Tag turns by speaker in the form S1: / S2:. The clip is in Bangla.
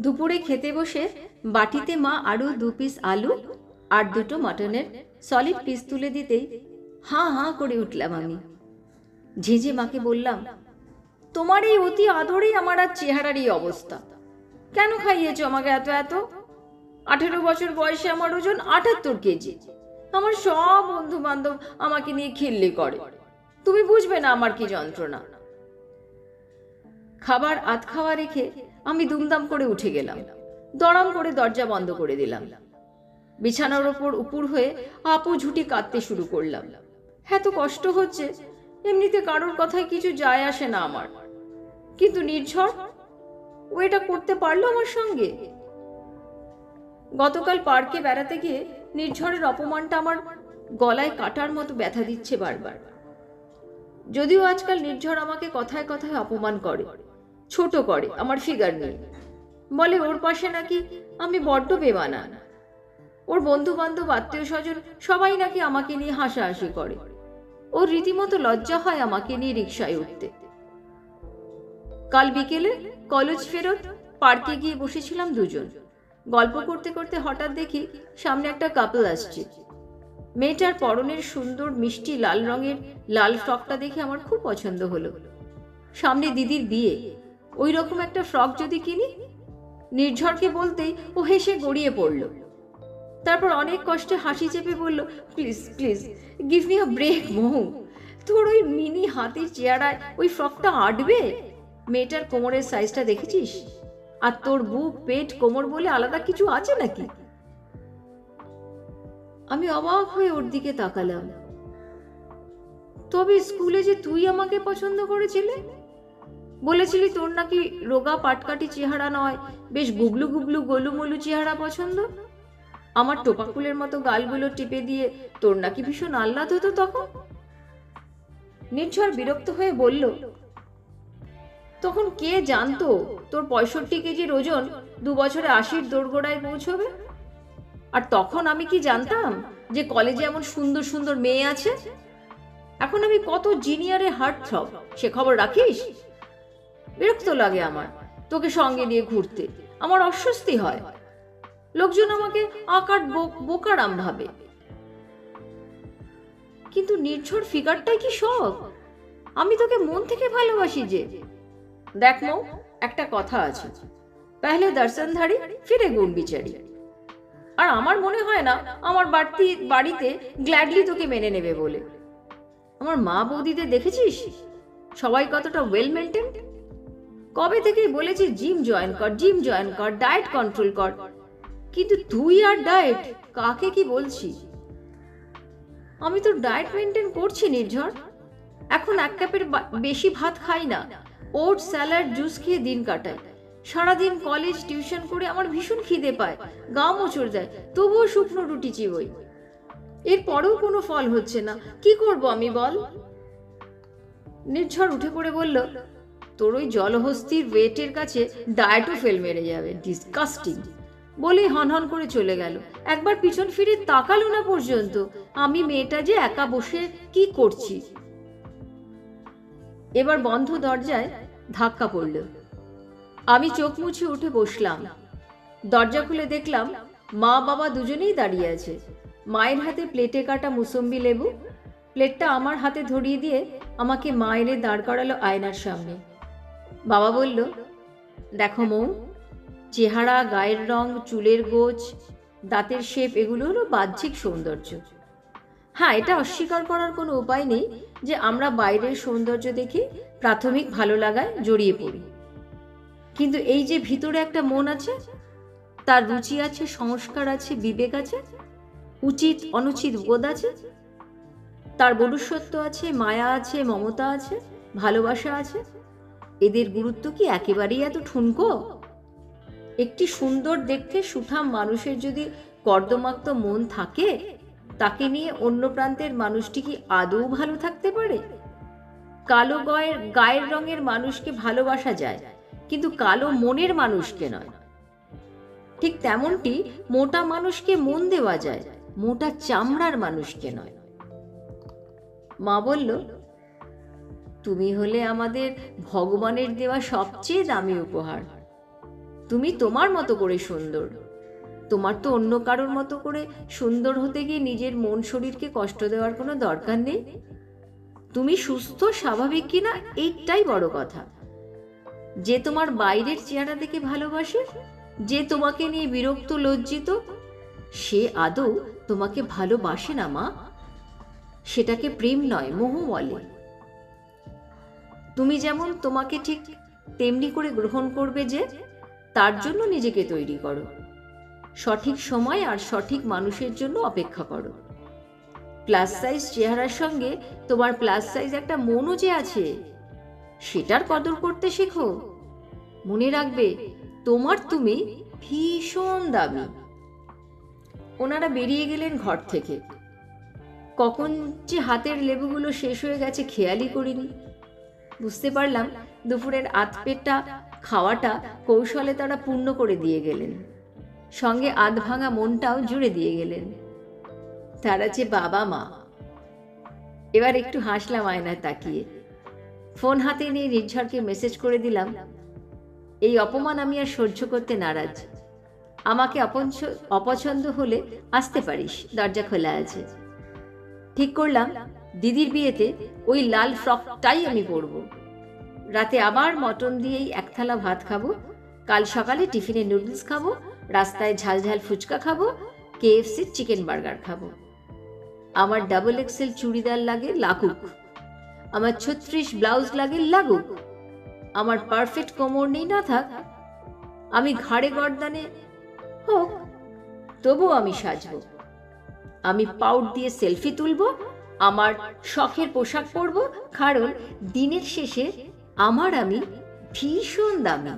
S1: দুপুরে খেতে বসে বাটিতে মা আরও 2 পিস আলু আর 2টো মাটনের সলিড পিস তুলে দিতেই হাঁ হাঁ করে উঠলাম আমি। ঝেঁঝে মাকে বললাম, তোমার এই অতি আদরেই আমার আর চেহারার এই অবস্থা। কেন খাইয়েছ আমাকে এত এত? 18 বছর বয়সে আমার ওজন 78 কেজি। আমার সব বন্ধু বান্ধব আমাকে নিয়ে খিল্লি করে। তুমি বুঝবে না আমার কি যন্ত্রণা। খাবার আধ খাওয়া রেখে আমি দুমদাম করে উঠে গেলাম। দড়াম করে দরজা বন্ধ করে দিলাম। বিছানার ওপর উপুর হয়ে আপু ঝুটি কাঁদতে শুরু করলাম। এত কষ্ট হচ্ছে, এমনিতে কারোর কথায় কিছু যায় আসে না আমার, কিন্তু নির্ঝর ও এটা করতে পারলো আমার সঙ্গে। গতকাল পার্কে বেড়াতে গিয়ে নির্ঝরের অপমানটা আমার গলায় কাটার মতো ব্যথা দিচ্ছে বারবার। যদিও আজকাল নির্ঝর আমাকে কথায় কথায় অপমান করে, ছোট করে আমার ফিগার নিয়ে, বলে ওর পাশে নাকি আমি বড্ড বেমানা। ওর বন্ধু বান্ধব আত্মীয় স্বজন সবাই নাকি আমাকে নিয়ে হাসাহাসি করে। ওর রীতিমতো লজ্জা হয় আমাকে নিয়ে রিকশায় উঠতে। কাল বিকেলে কলেজ ফেরত পার্কে গিয়ে বসেছিলাম দুজন। গল্প করতে করতে হঠাৎ দেখি সামনে একটা কাপল আসছে। মেয়েটার পরনের সুন্দর মিষ্টি লাল রঙের লাল ফ্রকটা দেখে আমার খুব পছন্দ হলো। সামনে দিদির বিয়ে, ওই রকম একটা ফ্রক যদি কিনি। নির্ঝরকে বলতেই ও হেসে গড়িয়ে পড়ল। তারপর অনেক কষ্টে হাসি চেপে বলল, please please give me a break Mahu. তোর ওই মিনি হাতির চেহারায় ওই ফ্রকটা আটবে? মেয়েটার কোমরের সাইজটা দেখেছিস? আর তোর বুক পেট কোমর বলে আলাদা কিছু আছে নাকি? আমি অবাক হয়ে ওর দিকে তাকালাম। তবে স্কুলে যে তুই আমাকে পছন্দ করেছিলে, বলেছিলি তোর নাকি রোগা পাটকাটি চেহারা নয়, বেশ গুবলু গুবলু গোলুমলু চেহারা পছন্দ। আমার টোপাকুলের মতো গালগুলো টিপে দিয়ে তোর নাকি ভীষণ আহ্লাদ হতো তখন। নির্ঝর বিরক্ত হয়ে বলল, তখন কে জানতো তোর 65 কেজির ওজন 2 বছরে 80-র দোরগোড়ায় পৌঁছবে? আর তখন আমি কি জানতাম যে কলেজে এমন সুন্দর সুন্দর মেয়ে আছে? এখন আমি কত জিনিয়ারে হার্ট থ্রব, সে খবর রাখিস? বিরক্ত লাগে আমার তোকে সঙ্গে নিয়ে ঘুরতে, আমার অস্বস্তি হয়। লোকজন আমাকে আকার বোকারাম ভাবে। কিন্তু নির্ঝর ফিগারটাই কি সব? আমি তোকে মন থেকে ভালোবাসি যে। দেখ মৌ, একটা কথা আছে, পেহলে দর্শনধারী ফিরে গুণ বিচারি। আর আমার মনে হয় না আমার বাড়িতে গ্ল্যাডলি তোকে মেনে নেবে বলে। আমার মা বৌদিদের দেখেছিস সবাই কতটা ওয়েল মেনটেন। কবে থেকেই বলেছি জিম জয়েন কর, জিম জয়েন কর, ডায়েট কন্ট্রোল কর, কিন্তু তুই আর ডায়েট কাকে কি বলছি? আমি তো ডায়েট মেনটেন করছি নির্ঝর। এখন 1 কাপের বেশি ভাত খাই না, ওটস স্যালাড জুস খেয়ে দিন কাটাই। সারাদিন কলেজ টিউশন করে আমার ভীষণ খিদে পায়, গা মোচড় দেয়, তবুও শুকনো রুটি চিবোই। এরপরেও কোনো ফল হচ্ছে না, কি করব আমি বল? নির্ঝর উঠে পড়ে বলল, তোর ওই জলহস্তির ওয়েটের কাছে ডায়েটও ফেল মেরে যাবে, ডিসকাস্টিং। বলেই হনহন করে চলে গেল। একবার পিছন ফিরে তাকালো না পর্যন্ত আমি মেয়েটা যে একা বসে কি করছি। এবার বন্ধ দরজায় ধাক্কা পড়ল। আমি চোখ মুছে উঠে বসলাম। দরজা খুলে দেখলাম মা বাবা দুজনেই দাঁড়িয়ে আছে। মায়ের হাতে প্লেটে কাটা মুসম্বি লেবু। প্লেটটা আমার হাতে ধরিয়ে দিয়ে আমাকে মা এনে দাঁড় করালো আয়নার সামনে। বাবা বলল, দেখো মৌ, চেহারা, গায়ের রং, চুলের গোছ, দাঁতের শেপ এগুলো হলো বাহ্যিক সৌন্দর্য। হ্যাঁ, এটা অস্বীকার করার কোনো উপায় নেই যে আমরা বাইরের সৌন্দর্য দেখে প্রাথমিক ভালো লাগায় জড়িয়ে পড়ি, কিন্তু এই যে ভিতরে একটা মন আছে, তার রুচি আছে, সংস্কার আছে, বিবেক আছে, উচিত অনুচিত বোধ আছে, তার মনুষ্যত্ব আছে, মায়া আছে, মমতা আছে, ভালোবাসা আছে, এদের গুরুত্ব কি একেবারেই এত ঠুনকো? একটি সুন্দর দেখতে সুঠাম মানুষের যদি কর্দমাক্ত মন থাকে, তাকে নিয়ে অন্য প্রান্তের মানুষটি কি আদৌ ভালো থাকতে পারে? কালো গায়ের রঙের মানুষকে ভালোবাসা যায়, কিন্তু কালো মনের মানুষকে নয়। ঠিক তেমনটি মোটা মানুষকে মন দেওয়া যায়, মোটা চামড়ার মানুষকে নয়। মা বলল, তুমি হলে আমাদের ভগবানের দেওয়া সবচেয়ে দামি উপহার। তুমি তোমার মতো করে সুন্দর। তোমার তো অন্য কারোর মতো করে সুন্দর হতে গিয়ে নিজের মন শরীরকে কষ্ট দেওয়ার কোনো দরকার নেই। তুমি সুস্থ স্বাভাবিক কিনা এইটাই বড় কথা। যে তোমার বাইরের চেহারা দেখে ভালোবাসে, যে তোমাকে নিয়ে বিরক্ত লজ্জিত, সে আদৌ তোমাকে ভালোবাসে না মা। সেটাকে প্রেম নয়, মোহ বলে। তুমি যেমন তোমাকে ঠিক তেমনি করে গ্রহণ করবে, যে তার জন্য নিজেকে তৈরি করো। সঠিক সময় আর সঠিক মানুষের জন্য অপেক্ষা করো। প্লাস সাইজ চেহারার সঙ্গে তোমার প্লাস সাইজ একটা মনও যে আছে, সেটার কদর করতে শেখো। মনে রাখবে, তোমার তুমি ভীষণ দামি। ওনারা বেরিয়ে গেলেন ঘর থেকে। কখন যে হাতের লেবুগুলো শেষ হয়ে গেছে খেয়ালই করিনি। বুঝতে পারলাম দুপুরের আধপেটটা খাওয়াটা কৌশলে তারা পূর্ণ করে দিয়ে গেলেন, সঙ্গে আধ ভাঙা মনটাও জুড়ে দিয়ে গেলেন। তারা যে বাবা মা। এবার একটু হাসলাম আয়নায় তাকিয়ে। ফোন হাতে নিয়ে নির্ঝরকে মেসেজ করে দিলাম, এই অপমান আমি আর সহ্য করতে নারাজ। আমাকে অপছন্দ হলে আসতে পারিস, দরজা খোলা আছে। ঠিক করলাম দিদির বিয়েতে ওই লাল ফ্রকটাই আমি পরব। রাতে আবার মটন দিয়েই এক থালা ভাত খাবো। কাল সকালে টিফিনে নুডলস খাবো, রাস্তায় ঝাল ঝাল ফুচকা খাবো, KFCর চিকেন বার্গার খাবো। আমার ডাবল এক্সেল চুড়িদার লাগে, লাগুক। আমার 36 ব্লাউজ লাগে, লাগুক। আমার পারফেক্ট কোমর নেই, না থাক। আমি ঘাড়ে গর্দানে হোক, তবু আমি সাজবো। আমি পাউড দিয়ে সেলফি তুলবো, আমার শখের পোশাক পরবো, কারণ দিনের শেষে আমি ভীষণ দামি।